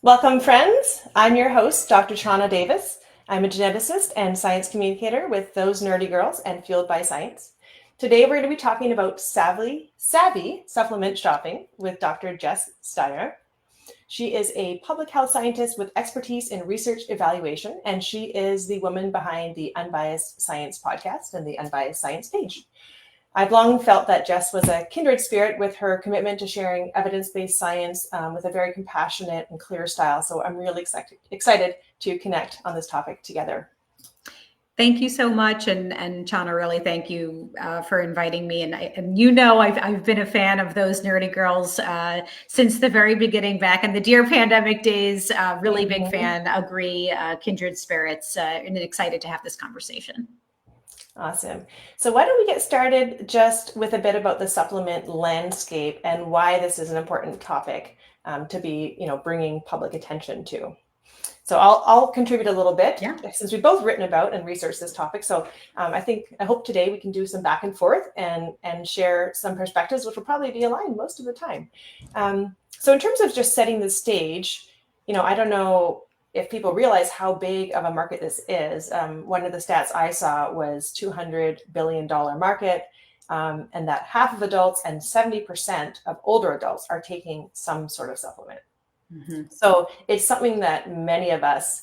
Welcome, friends. I'm your host, Dr. Chana Davis. I'm a geneticist and science communicator with Those Nerdy Girls and Fueled by Science. Today, we're going to be talking about savvy supplement shopping with Dr. Jess Steier. She is a public health scientist with expertise in research evaluation, and she is the woman behind the Unbiased Science podcast and the Unbiased Science page. I've long felt that Jess was a kindred spirit with her commitment to sharing evidence-based science with a very compassionate and clear style. So I'm really excited to connect on this topic together. Thank you so much. And Chana, really thank you for inviting me. And you know, I've been a fan of Those Nerdy Girls since the very beginning, back in the dear pandemic days. Really big fan, agree, kindred spirits, and excited to have this conversation. Awesome. So why don't we get started just with a bit about the supplement landscape and why this is an important topic to be, bringing public attention to. So I'll contribute a little bit since we've both written about and researched this topic. So I hope today we can do some back and forth and share some perspectives, which will probably be aligned most of the time. So in terms of just setting the stage, I don't know if people realize how big of a market this is. One of the stats I saw was $200 billion market, and that half of adults and 70% of older adults are taking some sort of supplement. Mm-hmm. So it's something that many of us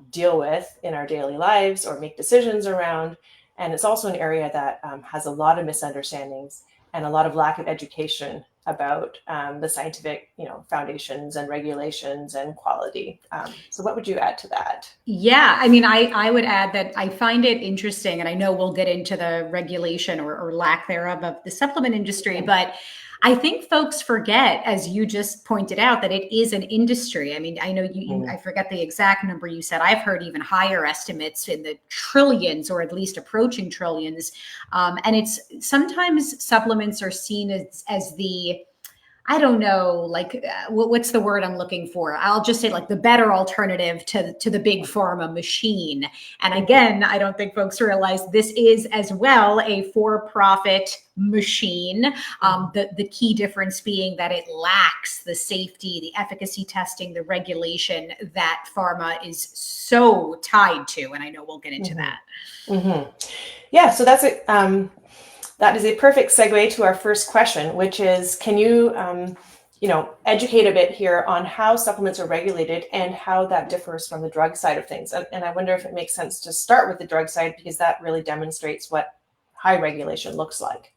deal with in our daily lives or make decisions around. And it's also an area that has a lot of misunderstandings and a lot of lack of education about the scientific, foundations and regulations and quality. So what would you add to that? Yeah, I mean, I would add that I find it interesting, and I know we'll get into the regulation or lack thereof of the supplement industry, but I think folks forget, as you just pointed out, that it is an industry. I mean, I know I forget the exact number you said. I've heard even higher estimates in the trillions, or at least approaching trillions. And it's sometimes supplements are seen as the, I don't know, what's the word I'm looking for? I'll just say the better alternative to the big pharma machine. And again, I don't think folks realize this is as well a for-profit machine. The key difference being that it lacks the safety, the efficacy testing, the regulation that pharma is so tied to. And I know we'll get into that. Mm-hmm. Yeah, so that's it. That is a perfect segue to our first question, which is, can you, educate a bit here on how supplements are regulated and how that differs from the drug side of things? And I wonder if it makes sense to start with the drug side, because that really demonstrates what high regulation looks like.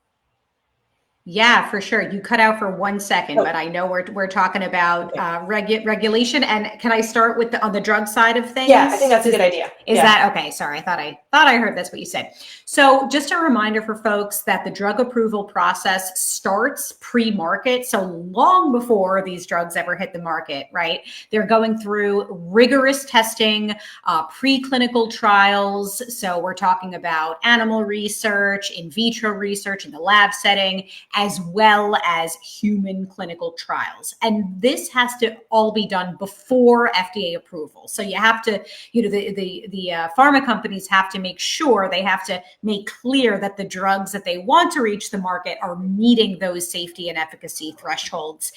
Yeah, for sure. You cut out for 1 second, but I know we're talking about regulation. And can I start with on the drug side of things? Yeah, I think that's a good idea. Is that okay? Sorry, I thought I heard that's what you said. So just a reminder for folks that the drug approval process starts pre-market, so long before these drugs ever hit the market, right? They're going through rigorous testing, preclinical trials. So we're talking about animal research, in vitro research in the lab setting, as well as human clinical trials. And this has to all be done before FDA approval. So you have to, the pharma companies have to make sure, they have to make clear that the drugs that they want to reach the market are meeting those safety and efficacy thresholds,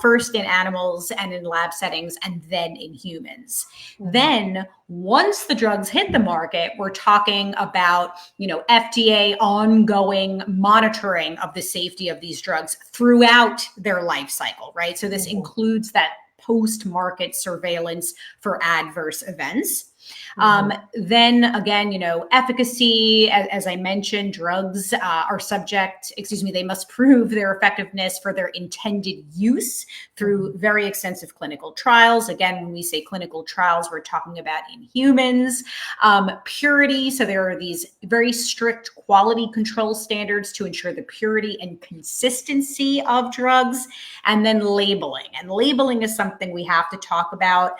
first in animals and in lab settings, and then in humans. Mm-hmm. Then once the drugs hit the market, we're talking about, FDA ongoing monitoring of the safety of these drugs throughout their life cycle, right? So this includes that post-market surveillance for adverse events. Then again, efficacy, as I mentioned, drugs are they must prove their effectiveness for their intended use through very extensive clinical trials. Again, when we say clinical trials, we're talking about in humans. Purity, so there are these very strict quality control standards to ensure the purity and consistency of drugs. And then labeling. And labeling is something we have to talk about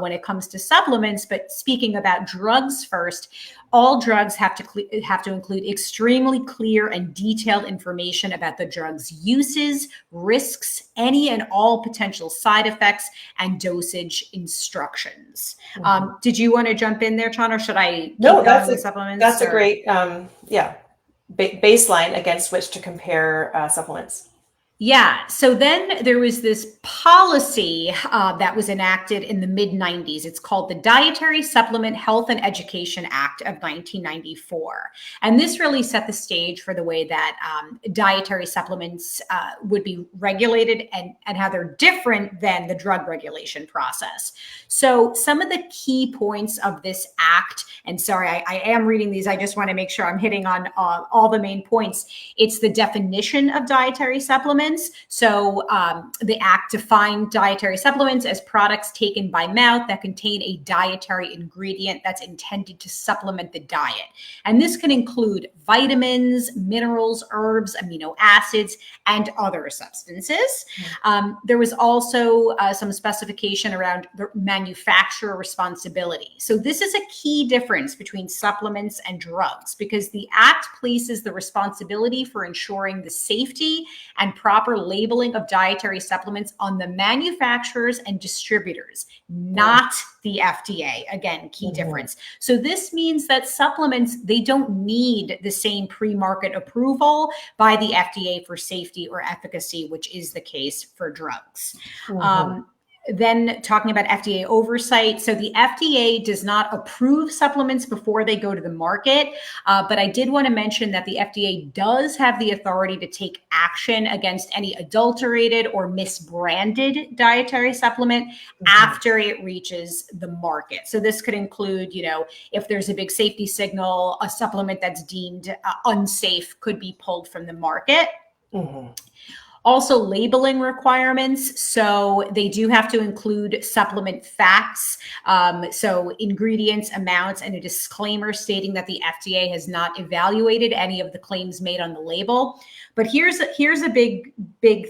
when it comes to supplements, but speaking about drugs first, all drugs have to include extremely clear and detailed information about the drug's uses, risks, any and all potential side effects, and dosage instructions. Mm-hmm. Did you want to jump in there, Chana, or should I? No, that's a great baseline against which to compare supplements. Yeah. So then there was this policy that was enacted in the mid 90s. It's called the Dietary Supplement Health and Education Act of 1994. And this really set the stage for the way that dietary supplements would be regulated and how they're different than the drug regulation process. So some of the key points of this act, and sorry, I am reading these. I just want to make sure I'm hitting on all the main points. It's the definition of dietary supplements. So the Act defined dietary supplements as products taken by mouth that contain a dietary ingredient that's intended to supplement the diet. And this can include vitamins, minerals, herbs, amino acids, and other substances. There was also some specification around the manufacturer responsibility. So this is a key difference between supplements and drugs because the Act places the responsibility for ensuring the safety and proper labeling of dietary supplements on the manufacturers and distributors, not the FDA. Again, key difference. So this means that supplements, they don't need the same pre-market approval by the FDA for safety or efficacy, which is the case for drugs. Then talking about FDA oversight. So the FDA does not approve supplements before they go to the market. But I did want to mention that the FDA does have the authority to take action against any adulterated or misbranded dietary supplement after it reaches the market. So this could include, if there's a big safety signal, a supplement that's deemed unsafe could be pulled from the market. Also, labeling requirements. So they do have to include supplement facts. So ingredients, amounts, and a disclaimer stating that the FDA has not evaluated any of the claims made on the label. But here's a big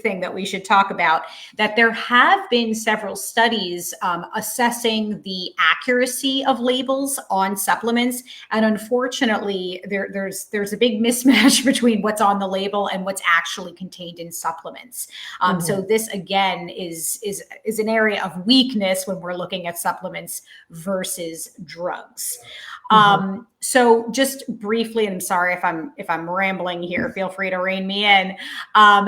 thing that we should talk about, that there have been several studies assessing the accuracy of labels on supplements. And unfortunately, there's a big mismatch between what's on the label and what's actually contained in supplements. So this, again, is an area of weakness when we're looking at supplements versus drugs. So just briefly, and I'm sorry if I'm rambling here, feel free to rein me in.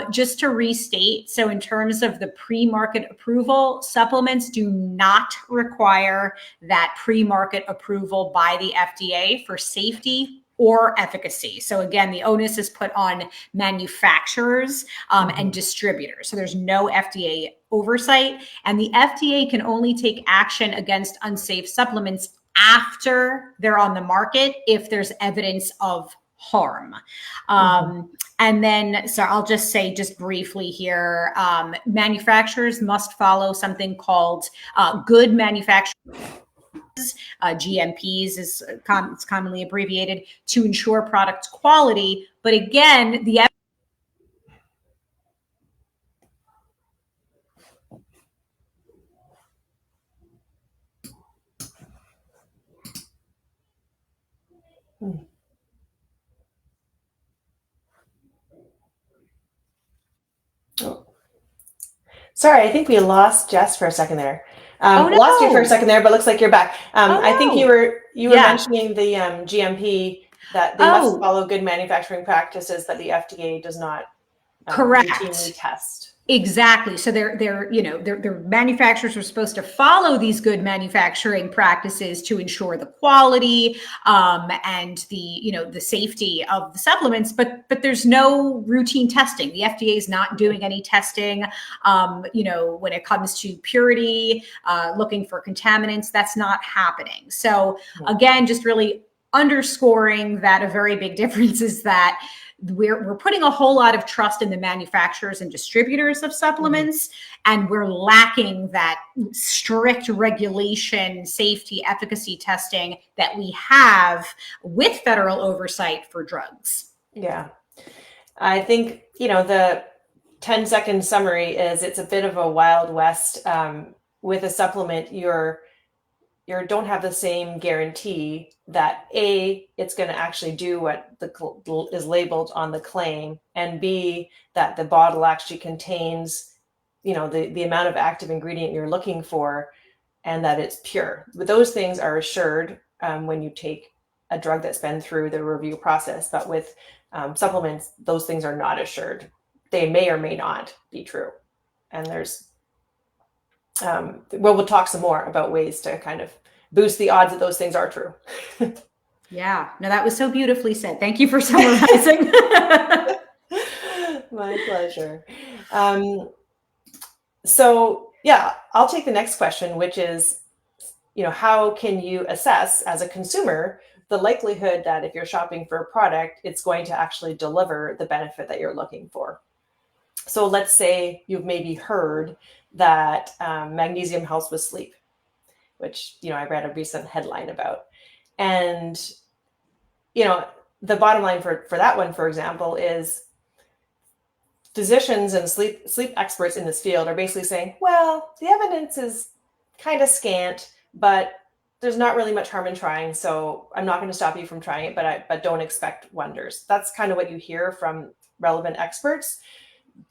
Just to restate, so in terms of the pre-market approval, supplements do not require that pre-market approval by the FDA for safety or efficacy. So again, the onus is put on manufacturers and distributors. So there's no FDA oversight, and the FDA can only take action against unsafe supplements after they're on the market if there's evidence of harm. And then, so I'll just say just briefly here, manufacturers must follow something called good manufacturing. GMPs is it's commonly abbreviated, to ensure product quality. But again, the Sorry, I think we lost Jess for a second there. Oh, no. Lost you for a second there, but looks like you're back. I think you were Yeah. mentioning the GMP, that they must follow good manufacturing practices that the FDA does not routinely test. Exactly. So their manufacturers are supposed to follow these good manufacturing practices to ensure the quality and the safety of the supplements. But there's no routine testing. The FDA is not doing any testing. When it comes to purity, looking for contaminants, that's not happening. So again, just really underscoring that a very big difference is that we're putting a whole lot of trust in the manufacturers and distributors of supplements, and we're lacking that strict regulation, safety, efficacy testing that we have with federal oversight for drugs. Yeah. I think, the 10-second summary is it's a bit of a Wild West. With a supplement, you don't have the same guarantee that A, it's going to actually do what is labeled on the claim, and B, that the bottle actually contains, the amount of active ingredient you're looking for, and that it's pure. But those things are assured when you take a drug that's been through the review process. But with supplements, those things are not assured. they may or may not be true. And there's, we'll talk some more about ways to kind of boost the odds that those things are true. Yeah, no, that was so beautifully said. Thank you for summarizing. My pleasure. So yeah, I'll take the next question, which is, how can you assess as a consumer the likelihood that if you're shopping for a product, it's going to actually deliver the benefit that you're looking for? So let's say you've maybe heard that magnesium helps with sleep, which, I read a recent headline about. And, the bottom line for that one, for example, is physicians and sleep experts in this field are basically saying, well, the evidence is kind of scant, but there's not really much harm in trying. So I'm not going to stop you from trying it, but don't expect wonders. That's kind of what you hear from relevant experts.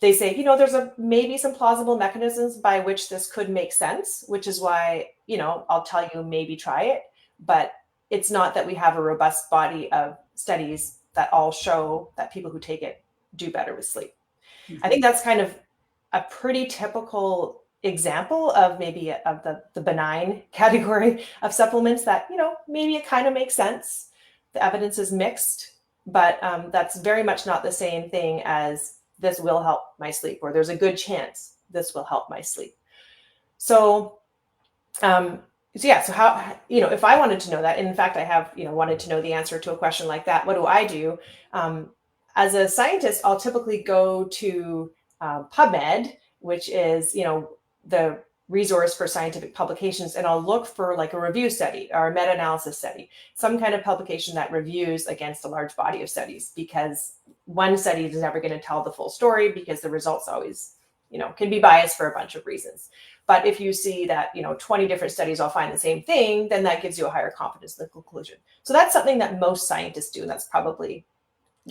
They say, there's maybe some plausible mechanisms by which this could make sense, which is why, I'll tell you, maybe try it, but it's not that we have a robust body of studies that all show that people who take it do better with sleep. I think that's kind of a pretty typical example of maybe of the benign category of supplements that, maybe it kind of makes sense. The evidence is mixed, but that's very much not the same thing as this will help my sleep, or there's a good chance this will help my sleep. So how, if I wanted to know that, and in fact, I have, wanted to know the answer to a question like that, what do I do? As a scientist, I'll typically go to PubMed, which is, the resource for scientific publications, and I'll look for like a review study or a meta-analysis study, some kind of publication that reviews against a large body of studies, because one study is never going to tell the full story, because the results always, can be biased for a bunch of reasons. But if you see that, 20 different studies all find the same thing, then that gives you a higher confidence in the conclusion. So that's something that most scientists do. And that's probably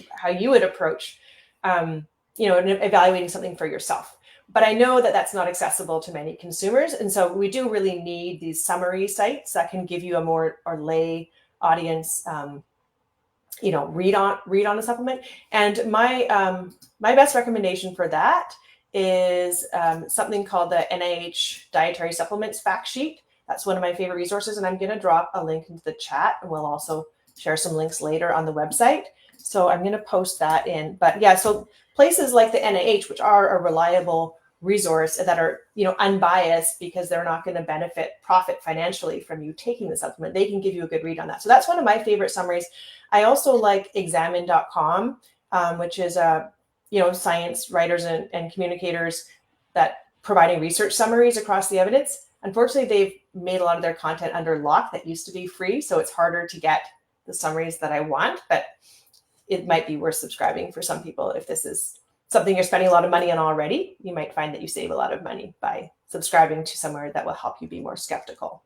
how you would approach, evaluating something for yourself. But I know that that's not accessible to many consumers. And so we do really need these summary sites that can give you a more lay audience, read on a supplement. And my best recommendation for that is something called the NIH Dietary Supplements Fact Sheet. That's one of my favorite resources. And I'm going to drop a link into the chat, and we'll also share some links later on the website. So I'm going to post that in. But yeah, so places like the NIH, which are a reliable resource that are, unbiased, because they're not going to profit financially from you taking the supplement, they can give you a good read on that. So that's one of my favorite summaries. I also like examine.com, which is science writers and communicators that providing research summaries across the evidence. Unfortunately, they've made a lot of their content under lock. That used to be free, so it's harder to get the summaries that I want, but it might be worth subscribing for some people. If this is something you're spending a lot of money on already, you might find that you save a lot of money by subscribing to somewhere that will help you be more skeptical.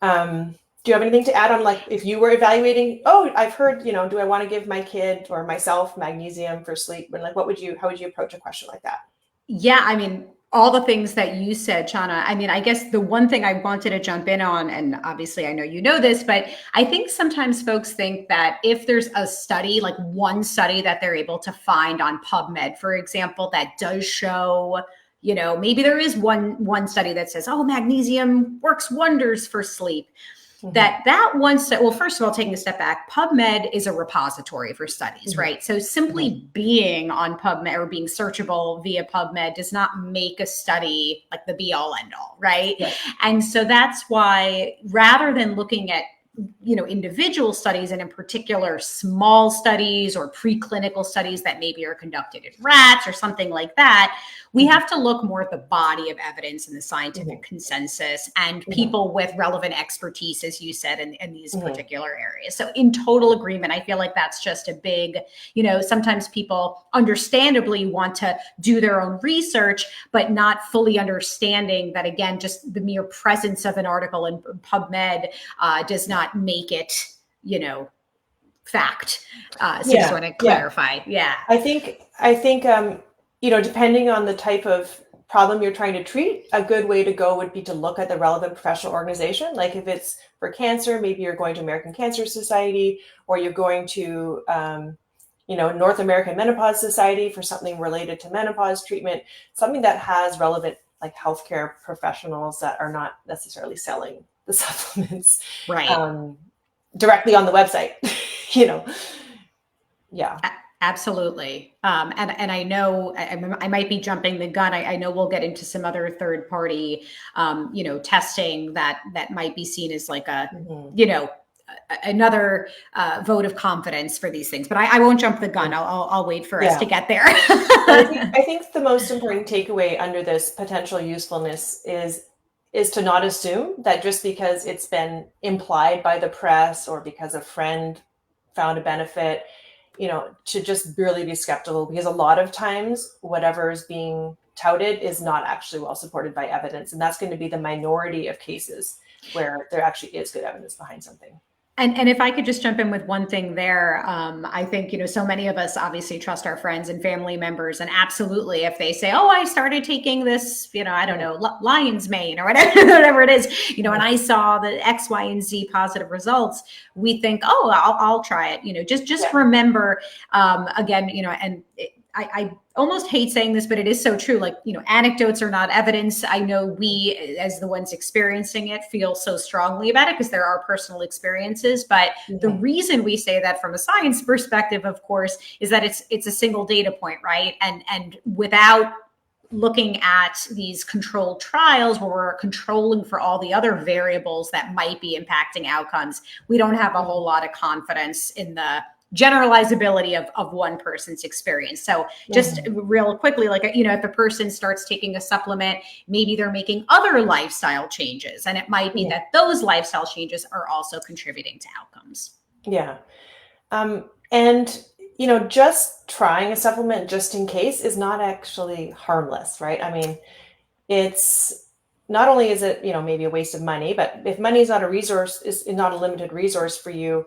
Do you have anything to add on, like, if you were evaluating, I've heard, do I want to give my kid or myself magnesium for sleep? And like, how would you approach a question like that? Yeah, I mean, all the things that you said, Chana. I mean, I guess the one thing I wanted to jump in on, and obviously I know you know this, but I think sometimes folks think that if there's a study, like one study that they're able to find on PubMed, for example, that does show, maybe there is one study that says, magnesium works wonders for sleep. Mm-hmm. That one study, well, first of all, taking a step back, PubMed is a repository for studies, mm-hmm. right? So simply being on PubMed or being searchable via PubMed does not make a study like the be all end all, right? Yeah. And so that's why, rather than looking at individual studies, and in particular small studies or preclinical studies that maybe are conducted in rats or something like that, we have to look more at the body of evidence and the scientific consensus and people with relevant expertise, as you said, in these particular areas. So in total agreement, I feel like that's just a big, sometimes people understandably want to do their own research, but not fully understanding that, again, just the mere presence of an article in PubMed does not make it, fact. So just want to clarify. Yeah. I think, depending on the type of problem you're trying to treat, a good way to go would be to look at the relevant professional organization. Like if it's for cancer, maybe you're going to American Cancer Society, or you're going to, North American Menopause Society for something related to menopause treatment, something that has relevant like healthcare professionals that are not necessarily selling the supplements Right. Directly on the website, Yeah. Absolutely. And I know I might be jumping the gun. I know we'll get into some other third party, testing that might be seen as like a, Mm-hmm. Another vote of confidence for these things. But I won't jump the gun. I'll wait for us to get there. I think the most important takeaway under this potential usefulness is to not assume that just because it's been implied by the press or because a friend found a benefit, to just really be skeptical, because a lot of times whatever is being touted is not actually well supported by evidence. And that's going to be the minority of cases where there actually is good evidence behind something. And if I could just jump in with one thing there, I think, so many of us obviously trust our friends and family members. And absolutely, if they say, oh, I started taking this, I don't know, lion's mane or whatever it is, and I saw the X, Y, and Z positive results, we think, oh, I'll try it. Just remember, again, and I almost hate saying this, but it is so true. Like, anecdotes are not evidence. I know we, as the ones experiencing it, feel so strongly about it because there are personal experiences. But the reason we say that from a science perspective, of course, is that it's a single data point, right? And without looking at these controlled trials where we're controlling for all the other variables that might be impacting outcomes, we don't have a whole lot of confidence in the generalizability of one person's experience. So just real quickly, like, if a person starts taking a supplement, maybe they're making other lifestyle changes, and it might be that those lifestyle changes are also contributing to outcomes. Yeah. And, just trying a supplement just in case is not actually harmless, right? I mean, it's not only is it, maybe a waste of money, but if money is not a resource, is not a limited resource for you,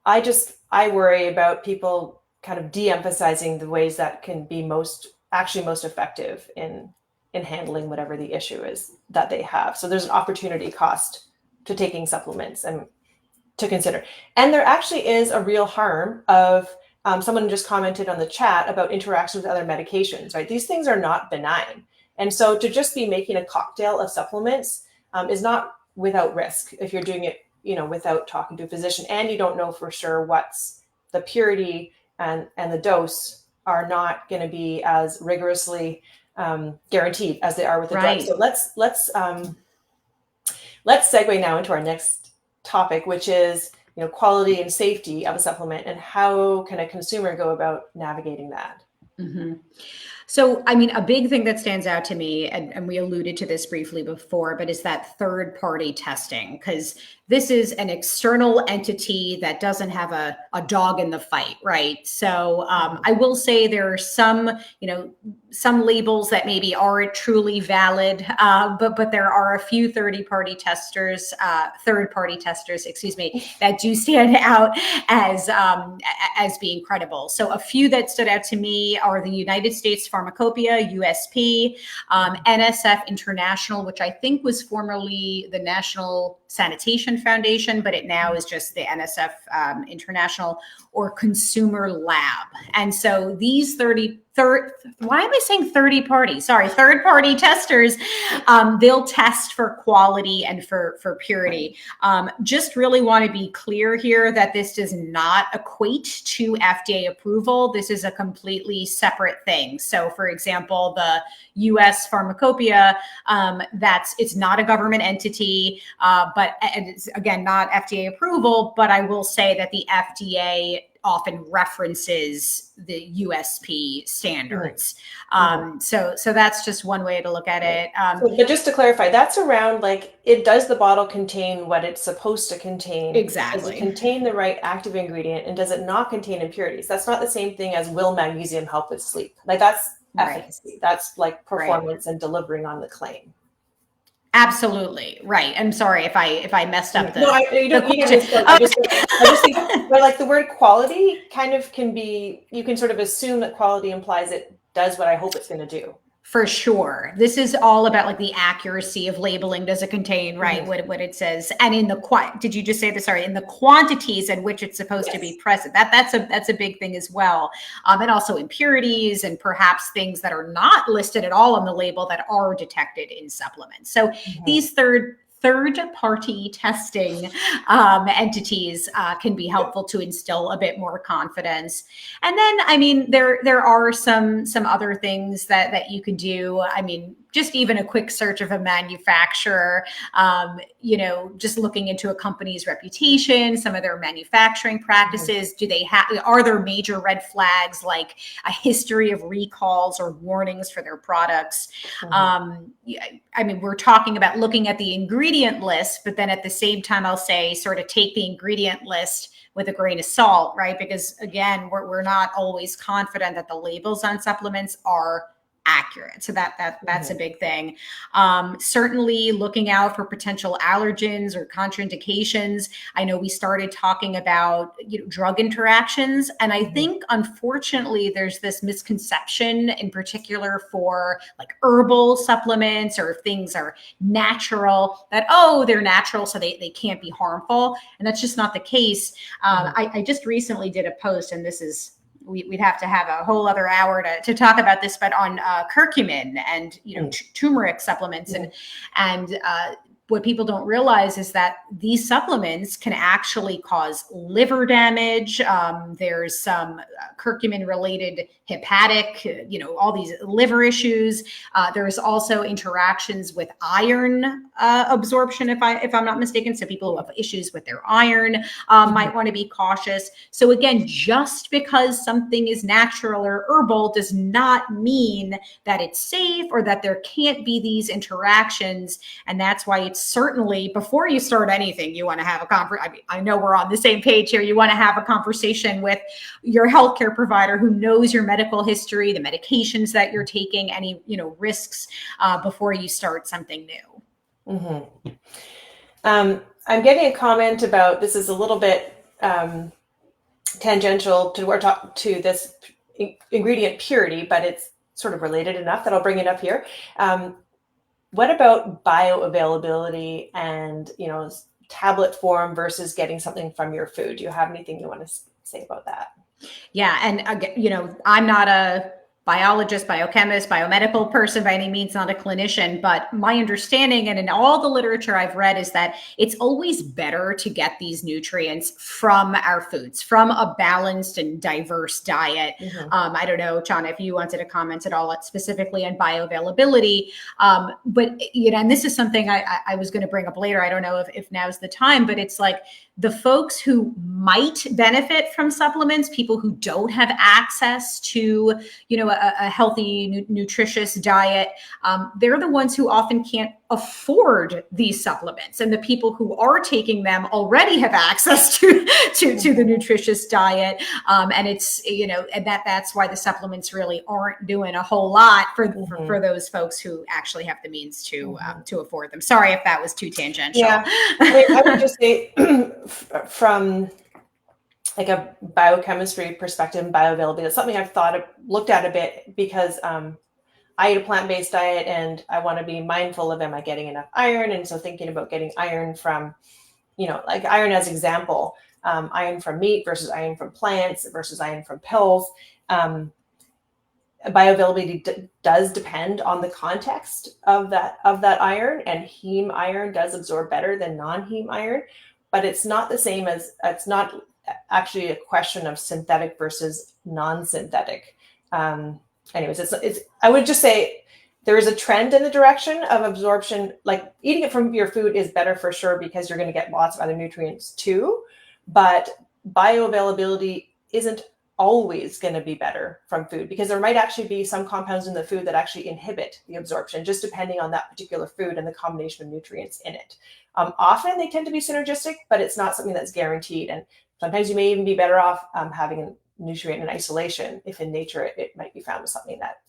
I worry about people kind of de-emphasizing the ways that can be most effective in handling whatever the issue is that they have. So there's an opportunity cost to taking supplements and to consider. And there actually is a real harm of someone just commented on the chat about interactions with other medications, right? These things are not benign. And so to just be making a cocktail of supplements is not without risk if you're doing it without talking to a physician, and you don't know for sure what's the purity and the dose are not going to be as rigorously guaranteed as they are with the drug. So let's segue now into our next topic, which is quality and safety of a supplement, and how can a consumer go about navigating that? So, I mean, a big thing that stands out to me, and we alluded to this briefly before, but is that third-party testing, because this is an external entity that doesn't have a dog in the fight, right? So I will say there are some labels that maybe aren't truly valid, but there are a few third-party testers, that do stand out as being credible. So a few that stood out to me are the United States Pharmacopoeia, USP, NSF International, which I think was formerly the National Sanitation Foundation, but it now is just the NSF International, or Consumer Lab. And so these why am I saying 30 party? Sorry, third party testers, they'll test for quality and for purity. Just really want to be clear here that this does not equate to FDA approval. This is a completely separate thing. So for example, the US Pharmacopoeia, it's not a government entity, but it's again, not FDA approval, but I will say that the FDA often references the USP standards. So that's just one way to look at it. But just to clarify, that's around does the bottle contain what it's supposed to contain? Exactly. Does it contain the right active ingredient, and does it not contain impurities? That's not the same thing as will magnesium help with sleep? That's efficacy. That's like performance and delivering on the claim. Absolutely right. I'm sorry if I messed up. You don't. I just think, but the word quality kind of can be. You can sort of assume that quality implies it does what I hope it's going to do. For sure. This is all about like the accuracy of labeling. Does it contain, right, what it says? And in the did you just say this? Sorry, in the quantities in which it's supposed to be present. That's a big thing as well. And also impurities and perhaps things that are not listed at all on the label that are detected in supplements. So these third-party testing entities can be helpful to instill a bit more confidence. And then, I mean, there are some other things that you could do. I mean, just even a quick search of a manufacturer, just looking into a company's reputation, some of their manufacturing practices. Are there major red flags like a history of recalls or warnings for their products? I mean, we're talking about looking at the ingredient list, but then at the same time, I'll say sort of take the ingredient list with a grain of salt, right? Because again, we're not always confident that the labels on supplements are accurate. So that's a big thing. Certainly looking out for potential allergens or contraindications. I know we started talking about drug interactions, and I think unfortunately there's this misconception in particular for like herbal supplements or if things are natural that they're natural so they can't be harmful, and that's just not the case. I just recently did a post, and this is we'd have to have a whole other hour to talk about this, but on curcumin and turmeric supplements and what people don't realize is that these supplements can actually cause liver damage. There's some curcumin-related hepatic, all these liver issues. There's also interactions with iron absorption, if I'm not mistaken. So people who have issues with their iron might want to be cautious. So again, just because something is natural or herbal does not mean that it's safe or that there can't be these interactions. And that's why it's certainly, before you start anything, you want to have a conversation. I mean, I know we're on the same page here. You want to have a conversation with your healthcare provider who knows your medical history, the medications that you're taking, any risks before you start something new. I'm getting a comment about, this is a little bit tangential to this ingredient purity, but it's sort of related enough that I'll bring it up here. What about bioavailability and, tablet form versus getting something from your food? Do you have anything you want to say about that? Yeah. And, I'm not a biologist, biochemist, biomedical person by any means, not a clinician, but my understanding and in all the literature I've read is that it's always better to get these nutrients from our foods, from a balanced and diverse diet. I don't know, Chana, if you wanted to comment at all specifically on bioavailability, but, and this is something I was going to bring up later. I don't know if now's the time, but it's like the folks who might benefit from supplements, people who don't have access to, a healthy, nutritious diet, they're the ones who often can't afford these supplements. And the people who are taking them already have access to the nutritious diet. And it's, and that's why the supplements really aren't doing a whole lot for those folks who actually have the means to afford them. Sorry if that was too tangential. Yeah, I would just say from like a biochemistry perspective and bioavailability, it's something I've looked at a bit because I eat a plant-based diet and I want to be mindful of, am I getting enough iron? And so thinking about getting iron from, like iron as example, iron from meat versus iron from plants versus iron from pills. Bioavailability does depend on the context of that iron, and heme iron does absorb better than non-heme iron, but it's not the same as, it's not actually a question of synthetic versus non-synthetic. Anyways, it's I would just say there is a trend in the direction of absorption. Like eating it from your food is better for sure because you're going to get lots of other nutrients too, but bioavailability isn't always going to be better from food because there might actually be some compounds in the food that actually inhibit the absorption, just depending on that particular food and the combination of nutrients in it. Often they tend to be synergistic, but it's not something that's guaranteed. And sometimes you may even be better off having a nutrient in isolation if in nature it might be found with something that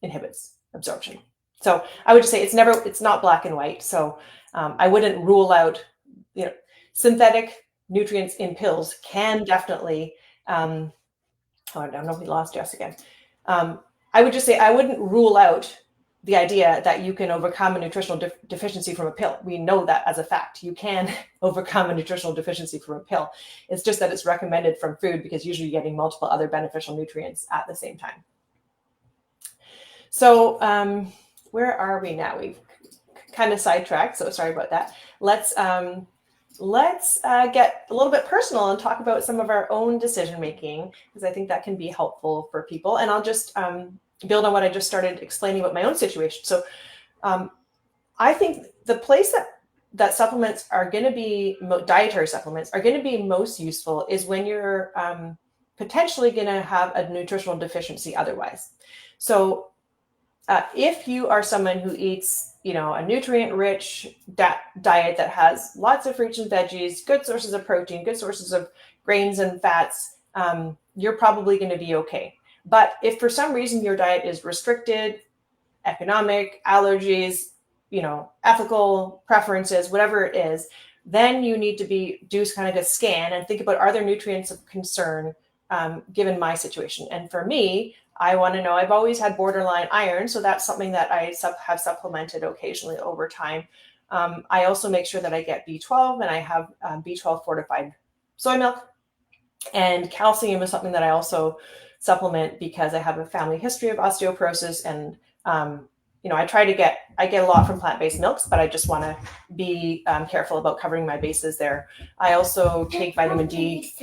inhibits absorption. So I would just say it's not black and white. So I wouldn't rule out, synthetic nutrients in pills can definitely, I don't know if we lost Jess again. I would just say I wouldn't rule out the idea that you can overcome a nutritional deficiency from a pill. We know that as a fact. You can overcome a nutritional deficiency from a pill. It's just that it's recommended from food because usually you're getting multiple other beneficial nutrients at the same time. So where are we now? We've kind of sidetracked, so sorry about that. Let's get a little bit personal and talk about some of our own decision making, because I think that can be helpful for people. And I'll just build on what I just started explaining about my own situation. So I think the place that supplements are going to be, dietary supplements are going to be most useful is when you're potentially going to have a nutritional deficiency otherwise. So if you are someone who eats, a nutrient-rich diet that has lots of fruits and veggies, good sources of protein, good sources of grains and fats, you're probably going to be okay. But if for some reason your diet is restricted, economic, allergies, ethical preferences, whatever it is, then you need to do kind of a scan and think about, are there nutrients of concern given my situation? And for me, I want to know, I've always had borderline iron, so that's something that I have supplemented occasionally over time. I also make sure that I get B12, and I have B12 fortified soy milk. And calcium is something that I also supplement because I have a family history of osteoporosis, and I get a lot from plant-based milks, but I just want to be careful about covering my bases there. I also take vitamin D.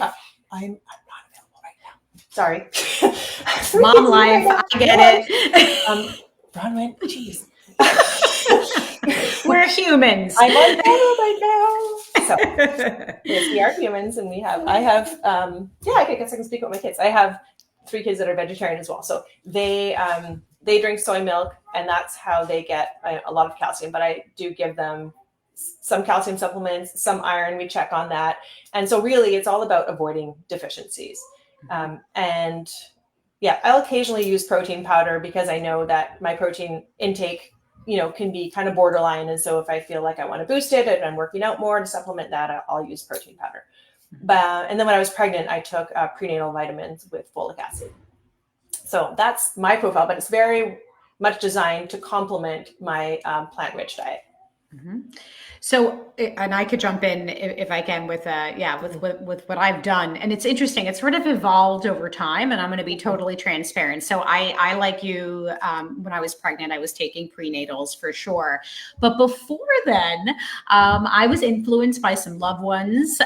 I'm not available right now. Sorry. Mom life, right, I get it. Bronwyn, jeez. We're humans. I'm on camera right now. So yes, we are humans, and I guess I can speak about my kids. I have 3 kids that are vegetarian as well. So they drink soy milk, and that's how they get a lot of calcium. But I do give them some calcium supplements, some iron. We check on that. And so really it's all about avoiding deficiencies. And yeah, I'll occasionally use protein powder because I know that my protein intake, can be kind of borderline. And so if I feel like I want to boost it and I'm working out more to supplement that, I'll use protein powder. And then when I was pregnant, I took prenatal vitamins with folic acid. So that's my profile, but it's very much designed to complement my plant-rich diet. Mm-hmm. So, and I could jump in if I can with what I've done. And it's interesting. It's sort of evolved over time, and I'm going to be totally transparent. So I like you, when I was pregnant, I was taking prenatals for sure. But before then, I was influenced by some loved ones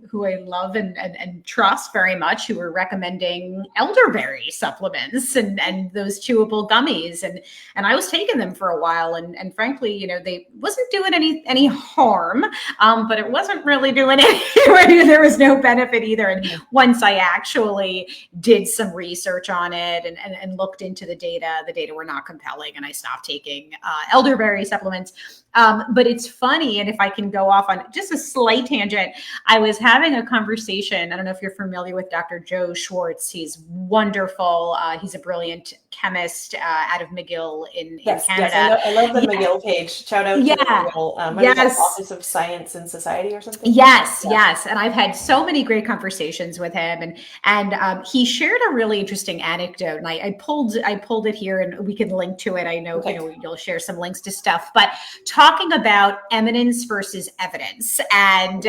who I love and trust very much, who were recommending elderberry supplements and those chewable gummies. And I was taking them for a while. And frankly, they wasn't doing any harm, but it wasn't really doing any, there was no benefit either. And once I actually did some research on it and looked into the data were not compelling, and I stopped taking elderberry supplements. But it's funny, and if I can go off on just a slight tangent, I was having a conversation. I don't know if you're familiar with Dr. Joe Schwartz. He's wonderful. He's a brilliant chemist out of McGill in Canada. Yes, I love the McGill page. Shout out to McGill. Yes. Office of Science and Society or something. Yes. And I've had so many great conversations with him, and he shared a really interesting anecdote, and I pulled it here, and we can link to it. I know, you'll share some links to stuff, but talking about eminence versus evidence, and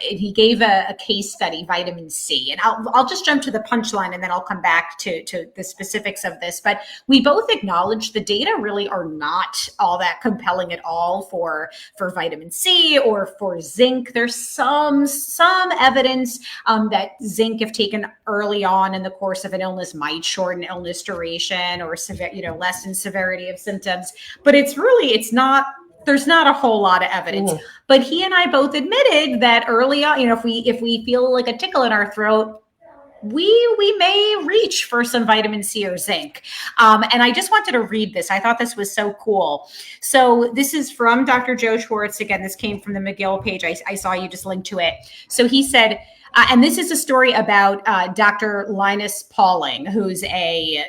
he gave a case study, vitamin C, and I'll just jump to the punchline, and then I'll come back to the specifics of this. But we both acknowledge the data really are not all that compelling at all for vitamin C or for zinc. There's some evidence that zinc, if taken early on in the course of an illness, might shorten illness duration or lessen severity of symptoms. But it's not. There's not a whole lot of evidence. Mm-hmm. But he and I both admitted that early on, if we feel like a tickle in our throat, we may reach for some vitamin C or zinc. And I just wanted to read this. I thought this was so cool. So this is from Dr. Joe Schwartz. Again, this came from the McGill page. I saw you just linked to it. So he said, And this is a story about Dr. Linus Pauling, who's a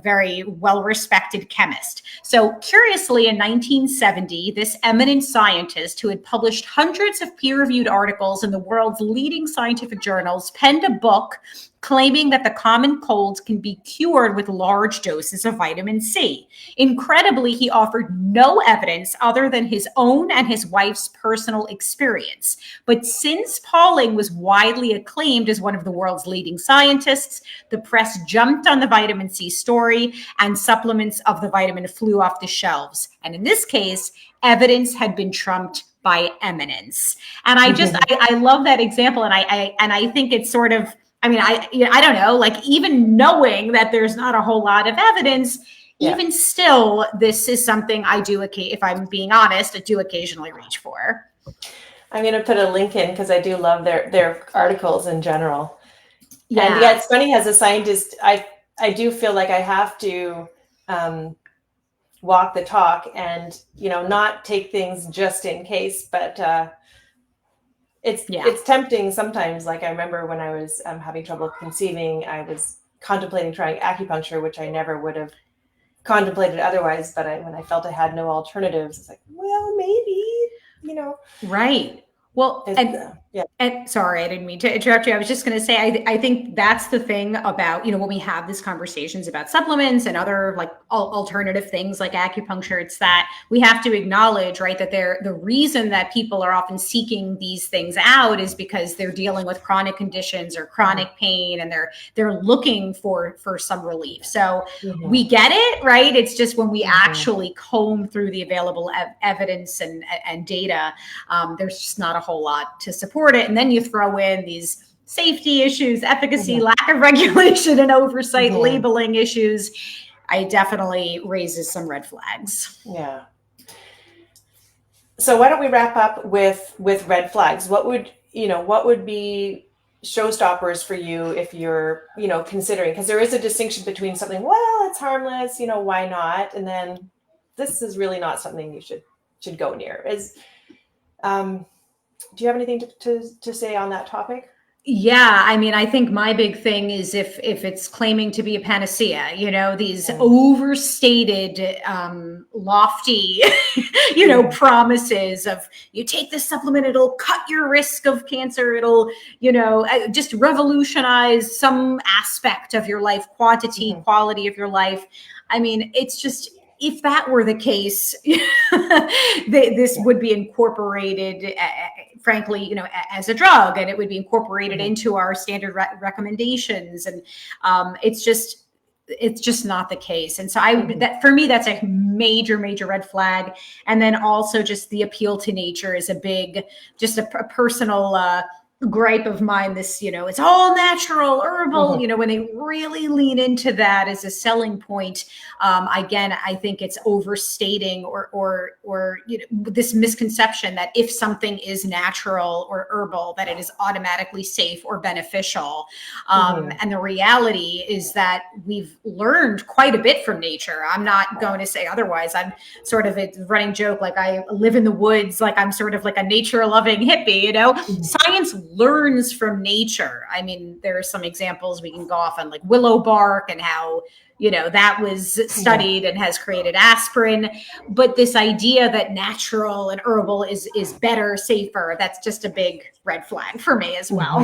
very well-respected chemist. So curiously, in 1970, this eminent scientist who had published hundreds of peer-reviewed articles in the world's leading scientific journals penned a book claiming that the common colds can be cured with large doses of vitamin C. Incredibly, he offered no evidence other than his own and his wife's personal experience. But since Pauling was widely acclaimed as one of the world's leading scientists, the press jumped on the vitamin C story and supplements of the vitamin flew off the shelves. And in this case, evidence had been trumped by eminence. And I love that example. And I think it's sort of, I don't know, like even knowing that there's not a whole lot of evidence, even still, this is something I do, if I'm being honest, I do occasionally reach for. I'm going to put a link in because I do love their articles in general. Yeah. And it's funny, as a scientist, I do feel like I have to walk the talk and, not take things just in case, but it's tempting sometimes. Like I remember when I was having trouble conceiving, I was contemplating trying acupuncture, which I never would have contemplated otherwise. But when I felt I had no alternatives, it's like, well, maybe, Right. Well, and sorry, I didn't mean to interrupt you. I was just going to say, I think that's the thing about, when we have these conversations about supplements and other like alternative things like acupuncture, it's that we have to acknowledge, right, that the reason that people are often seeking these things out is because they're dealing with chronic conditions or chronic pain, and they're looking for some relief. So we get it, right? It's just when we actually comb through the available evidence and data, there's just not a whole lot to support it. And then you throw in these safety issues, efficacy, lack of regulation and oversight, labeling issues. It definitely raises some red flags. Yeah. So why don't we wrap up with red flags? What would be showstoppers for you if you're, considering, because there is a distinction between something, well, it's harmless, why not? And then this is really not something you should go near. Do you have anything to say on that topic? Yeah, I think my big thing is if it's claiming to be a panacea, these overstated, lofty, promises of you take this supplement, it'll cut your risk of cancer, it'll, just revolutionize some aspect of your life, quantity, quality of your life. It's just, if that were the case, this would be incorporated, frankly, as a drug, and it would be incorporated into our standard recommendations. And it's just not the case. And so that for me, that's a major, major red flag. And then also just the appeal to nature is a big, just a personal gripe of mine. This, it's all natural, herbal, when they really lean into that as a selling point, again, I think it's overstating or this misconception that if something is natural or herbal, that it is automatically safe or beneficial. And the reality is that we've learned quite a bit from nature. I'm not going to say otherwise. I'm sort of a running joke, like I live in the woods, like I'm sort of like a nature loving hippie, Science learns from nature. There are some examples we can go off on, like willow bark and how, that was studied and has created aspirin. But this idea that natural and herbal is better, safer, that's just a big red flag for me as well.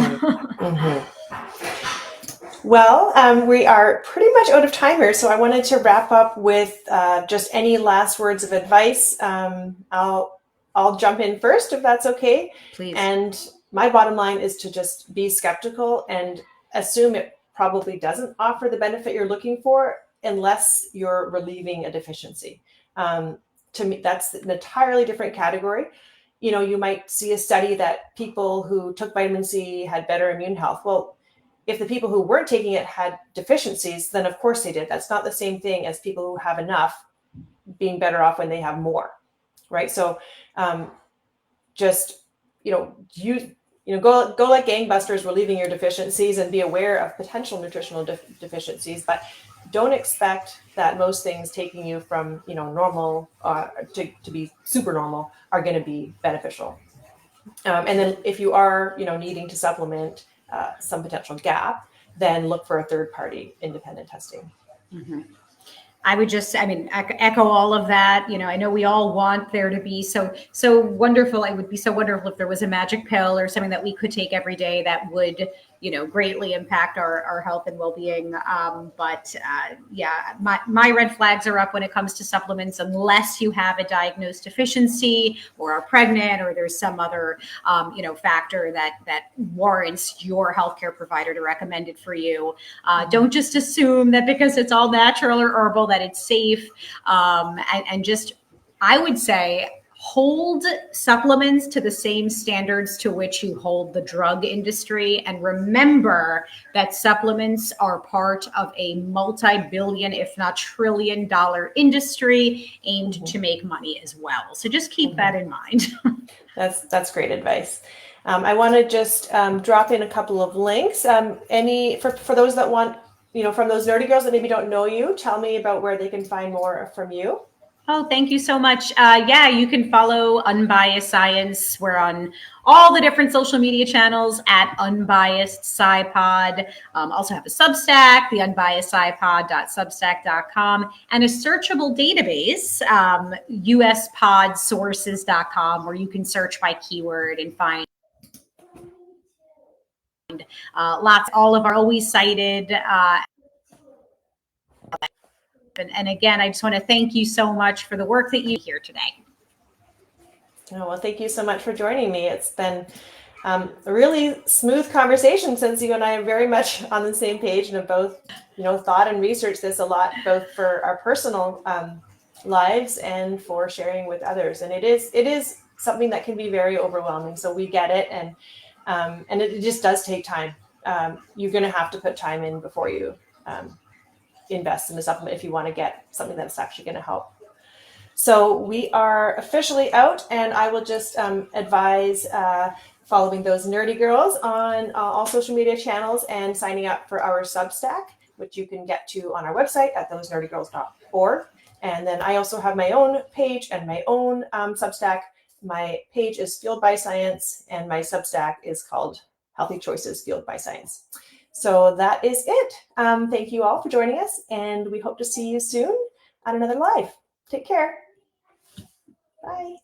Well, we are pretty much out of time here, so I wanted to wrap up with just any last words of advice. I'll jump in first, if that's okay. Please. And my bottom line is to just be skeptical and assume it probably doesn't offer the benefit you're looking for unless you're relieving a deficiency. To me, that's an entirely different category. You might see a study that people who took vitamin C had better immune health. Well, if the people who weren't taking it had deficiencies, then of course they did. That's not the same thing as people who have enough being better off when they have more, right? So just, go like gangbusters relieving your deficiencies and be aware of potential nutritional deficiencies, but don't expect that most things taking you from, normal to be super normal are going to be beneficial. And then if you are, needing to supplement some potential gap, then look for a third-party independent testing. Mm-hmm. I would just, echo all of that. I know we all want there to be so wonderful. It would be so wonderful if there was a magic pill or something that we could take every day that would, greatly impact our health and well-being. My red flags are up when it comes to supplements, unless you have a diagnosed deficiency or are pregnant, or there's some other, factor that warrants your healthcare provider to recommend it for you. Don't just assume that because it's all natural or herbal that it's safe. And just, I would say, hold supplements to the same standards to which you hold the drug industry. And remember that supplements are part of a multi-billion, if not trillion-dollar industry aimed to make money as well. So just keep that in mind. That's great advice. I want to just drop in a couple of links. For those that want, from those nerdy girls that maybe don't know you, tell me about where they can find more from you. Oh, thank you so much. You can follow Unbiased Science. We're on all the different social media channels at Unbiased SciPod. Also have a Substack, the unbiasedscipod.substack.com, and a searchable database, uspodsources.com, where you can search by keyword and find all of our always cited. And again, I just want to thank you so much for the work that you do here today. Oh, well, thank you so much for joining me. It's been a really smooth conversation, since you and I are very much on the same page and have both, thought and researched this a lot, both for our personal lives and for sharing with others. And it is something that can be very overwhelming. So we get it, and it just does take time. You're going to have to put time in before you invest in a supplement if you want to get something that's actually going to help. So we are officially out, and I will just advise following those nerdy girls on all social media channels and signing up for our Substack, which you can get to on our website at thosenerdygirls.org. And then I also have my own page and my own Substack. My page is Fueled by Science, and my Substack is called Healthy Choices Fueled by Science. So that is it. Thank you all for joining us, and we hope to see you soon on another live. Take care. Bye.